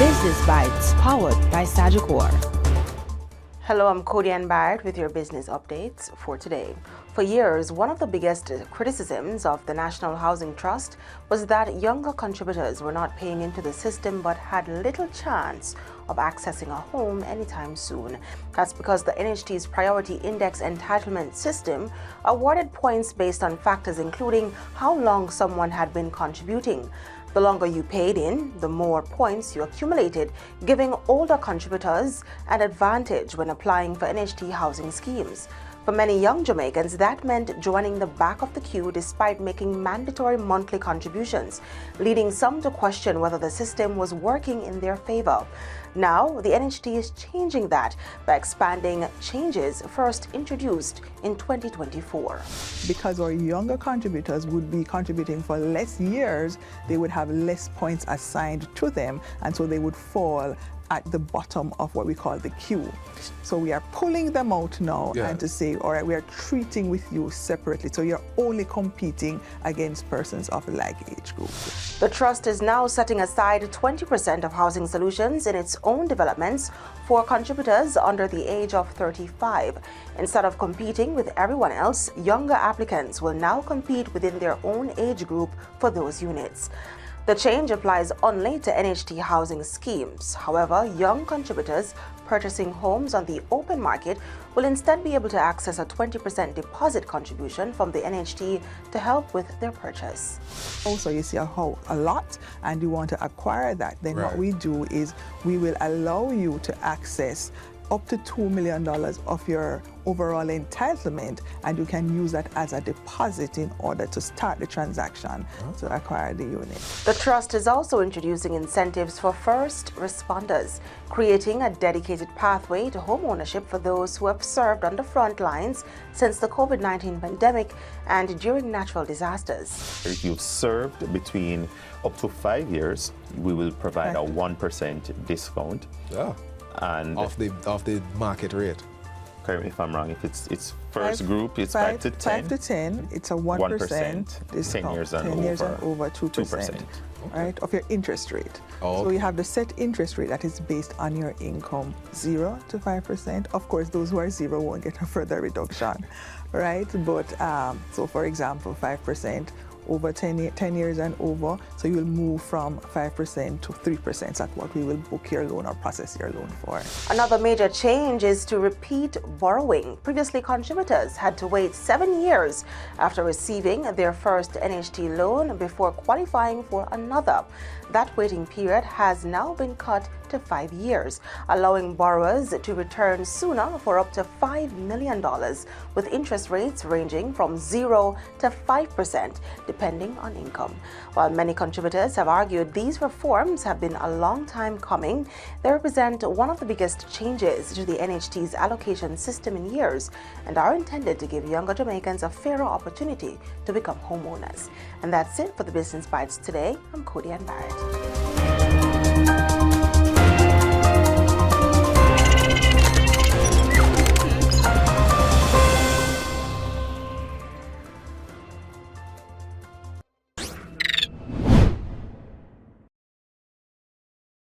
Business Bites, powered by Sagicor. Hello, I'm Cody Ann Barrett with your business updates for today. For years, one of the biggest criticisms of the National Housing Trust was that younger contributors were not paying into the system but had little chance of accessing a home anytime soon. That's because the NHT's Priority Index Entitlement System awarded points based on factors including how long someone had been contributing. The longer you paid in, the more points you accumulated, giving older contributors an advantage when applying for NHT housing schemes. For many young Jamaicans, that meant joining the back of the queue despite making mandatory monthly contributions, leading some to question whether the system was working in their favor. Now, the NHT is changing that by expanding changes first introduced in 2024. Because our younger contributors would be contributing for less years, they would have less points assigned to them, and so they would fall at the bottom of what we call the queue. So we are pulling them out now and to say, all right, we are treating with you separately. So you're only competing against persons of a like age group. The trust is now setting aside 20% of housing solutions in its own developments for contributors under the age of 35. Instead of competing with everyone else, younger applicants will now compete within their own age group for those units. The change applies only to NHT housing schemes. However, young contributors purchasing homes on the open market will instead be able to access a 20% deposit contribution from the NHT to help with their purchase. Also, you see a lot and you want to acquire that, then what we do is we will allow you to access up to $2 million of your overall entitlement, and you can use that as a deposit in order to start the transaction to acquire the unit. The trust is also introducing incentives for first responders, creating a dedicated pathway to home ownership for those who have served on the front lines since the COVID-19 pandemic and during natural disasters. If you've served between up to 5 years, we will provide a 1% discount. And off the market rate. Correct me if I'm wrong. If it's first group, it's 5 to 10. 5 to 10. It's a 1% discount. 10 years and 10 years over. and over 2%. Right, of your interest rate. Oh, so you have the set interest rate that is based on your income, 0 to 5%. Of course, those who are 0 won't get a further reduction, right? But so, for example, 5% over 10 years and over, so you will move from 5% to 3%. That's what we will book your loan or process your loan for. Another major change is to repeat borrowing. Previously, contributors had to wait 7 years after receiving their first NHT loan before qualifying for another. That waiting period has now been cut to 5 years, allowing borrowers to return sooner for up to $5 million, with interest rates ranging from 0 to 5%, depending on income. While many contributors have argued these reforms have been a long time coming, they represent one of the biggest changes to the NHT's allocation system in years and are intended to give younger Jamaicans a fairer opportunity to become homeowners. And that's it for the Business Bites today. I'm Cody Ann Barrett.